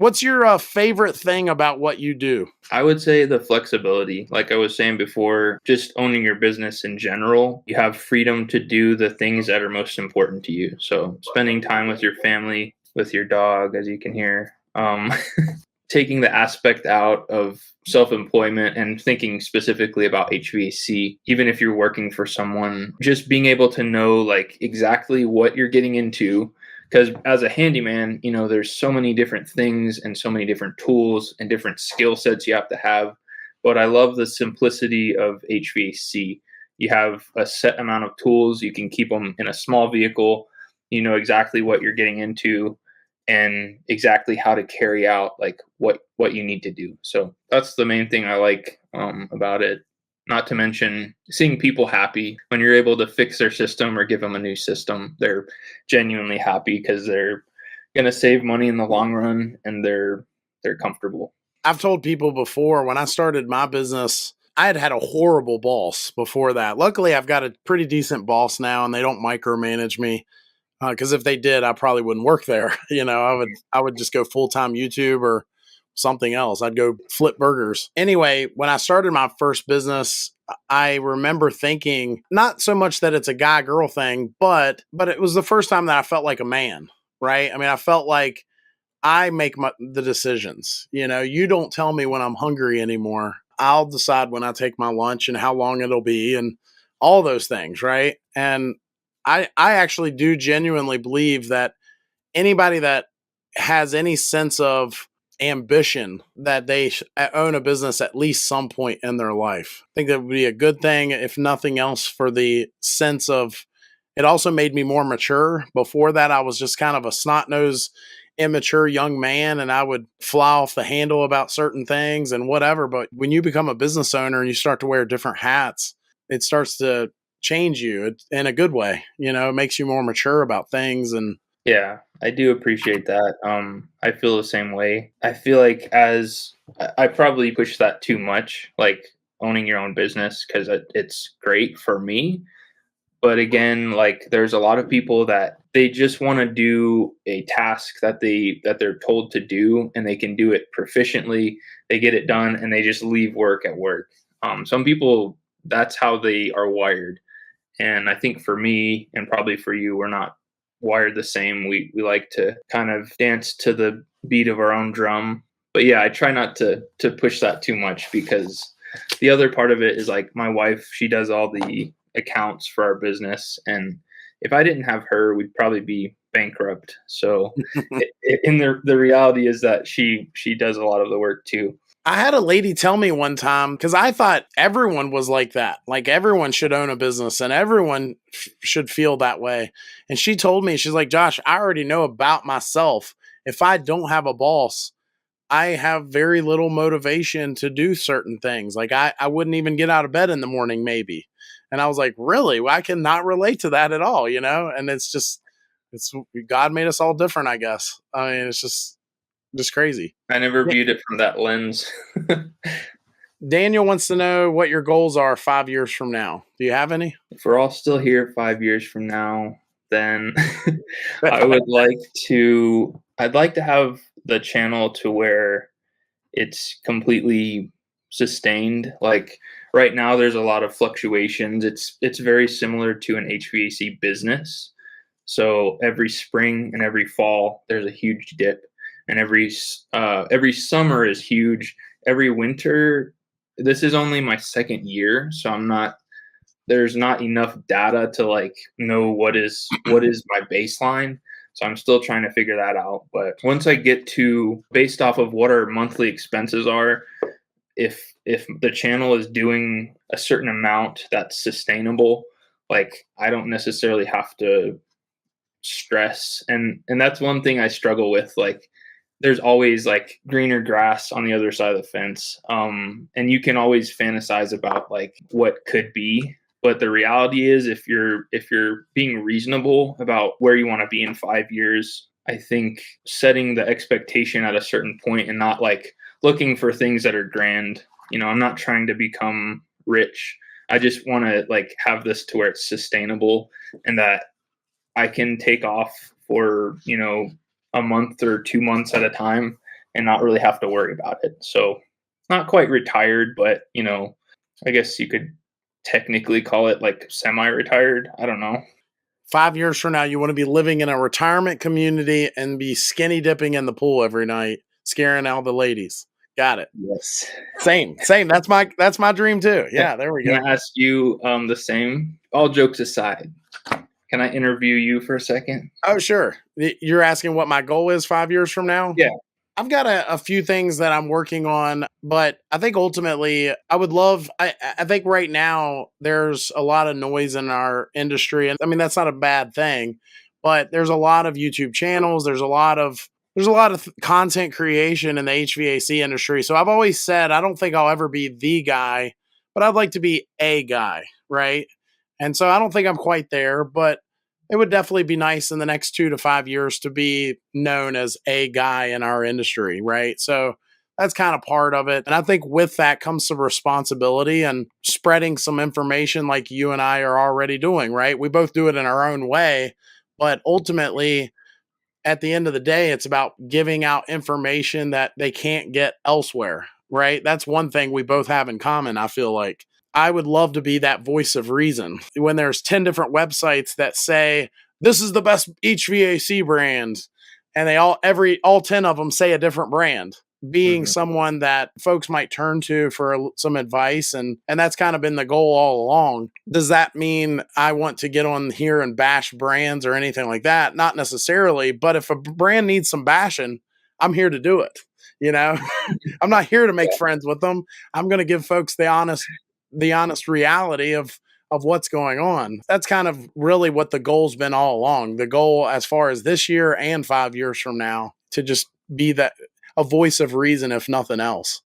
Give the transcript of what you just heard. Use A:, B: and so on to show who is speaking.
A: What's your favorite thing about what you do?
B: I would say the flexibility. Like I was saying before, just owning your business in general, you have freedom to do the things that are most important to you. So spending time with your family, with your dog, as you can hear, taking the aspect out of self-employment and thinking specifically about HVAC, even if you're working for someone, just being able to know like exactly what you're getting into. Because as a handyman, there's so many different things and so many different tools and different skill sets you have to have. But I love the simplicity of HVAC. You have a set amount of tools. You can keep them in a small vehicle. You know exactly what you're getting into and exactly how to carry out like what you need to do. So that's the main thing I like about it. Not to mention seeing people happy when you're able to fix their system or give them a new system. They're genuinely happy because they're going to save money in the long run and they're comfortable.
A: I've told people before when I started my business, I had a horrible boss before that. Luckily, I've got a pretty decent boss now, and they don't micromanage me. Because if they did, I probably wouldn't work there. I would just go full time YouTube or something else. I'd go flip burgers. Anyway, when I started my first business, I remember thinking not so much that it's a guy girl thing, but it was the first time that I felt like a man. Right? I mean, I felt like I make the decisions. You don't tell me when I'm hungry anymore. I'll decide when I take my lunch and how long it'll be and all those things, right? And I actually do genuinely believe that anybody that has any sense of ambition that they own a business at least some point in their life. I think that would be a good thing, if nothing else, for the sense of it also made me more mature. Before that, I was just kind of a snot-nosed, immature young man, and I would fly off the handle about certain things and whatever. But when you become a business owner and you start to wear different hats, it starts to change you in a good way. It makes you more mature about things. And
B: Yeah, I do appreciate that. I feel the same way. I feel like as I probably push that too much, like owning your own business, because it's great for me. But again, like there's a lot of people that they just want to do a task that they're told to do, and they can do it proficiently. They get it done, and they just leave work at work. Some people, that's how they are wired. And I think for me, and probably for you, we're not wired the same. We like to kind of dance to the beat of our own drum. But yeah, I try not to push that too much, because the other part of it is like my wife, she does all the accounts for our business, and if I didn't have her, we'd probably be bankrupt. So in the reality is that she does a lot of the work too.
A: I had a lady tell me one time, because I thought everyone was like that. Like everyone should own a business and everyone should feel that way. And she told me, she's like, Josh, I already know about myself. If I don't have a boss, I have very little motivation to do certain things. Like I wouldn't even get out of bed in the morning, maybe. And I was like, really? Well, I cannot relate to that at all, And it's God made us all different, I guess. I mean, it's just crazy.
B: I never viewed it from that lens.
A: Daniel wants to know what your goals are 5 years from now. Do you have any?
B: If we're all still here 5 years from now, then I would like I'd like to have the channel to where it's completely sustained. Like right now, there's a lot of fluctuations. It's very similar to an HVAC business. So every spring and every fall, there's a huge dip, and every summer is huge. Every winter, this is only my second year, so there's not enough data to like know what is my baseline. So I'm still trying to figure that out. But once I get to, based off of what our monthly expenses are, if the channel is doing a certain amount that's sustainable, like I don't necessarily have to stress. And that's one thing I struggle with. Like there's always like greener grass on the other side of the fence. And you can always fantasize about like what could be. But the reality is, if you're being reasonable about where you want to be in 5 years, I think setting the expectation at a certain point and not like looking for things that are grand. I'm not trying to become rich. I just want to like have this to where it's sustainable, and that I can take off for, a month or 2 months at a time and not really have to worry about it. So not quite retired, but I guess you could technically call it like semi-retired. I don't know.
A: 5 years from now, you want to be living in a retirement community and be skinny dipping in the pool every night, scaring all the ladies. Got it.
B: Yes.
A: Same. That's my dream too. Yeah, there we go.
B: Can I ask you the same? All jokes aside, can I interview you for a second?
A: Oh, sure. You're asking what my goal is 5 years from now?
B: Yeah.
A: I've got a few things that I'm working on, but I think ultimately I would love, I think right now there's a lot of noise in our industry. And I mean, that's not a bad thing, but there's a lot of YouTube channels. There's a lot of content creation in the HVAC industry. So I've always said, I don't think I'll ever be the guy, but I'd like to be a guy. Right. And so I don't think I'm quite there, but it would definitely be nice in the next 2 to 5 years to be known as a guy in our industry, right? So that's kind of part of it. And I think with that comes some responsibility and spreading some information like you and I are already doing, right? We both do it in our own way, but ultimately, at the end of the day, it's about giving out information that they can't get elsewhere, right? That's one thing we both have in common, I feel like. I would love to be that voice of reason. When there's 10 different websites that say, this is the best HVAC brand, and all 10 of them say a different brand, being someone that folks might turn to for some advice. And that's kind of been the goal all along. Does that mean I want to get on here and bash brands or anything like that? Not necessarily, but if a brand needs some bashing, I'm here to do it. I'm not here to make friends with them. I'm going to give folks the honest reality of what's going on. That's kind of really what the goal's been all along. The goal as far as this year and 5 years from now, to just be a voice of reason, if nothing else.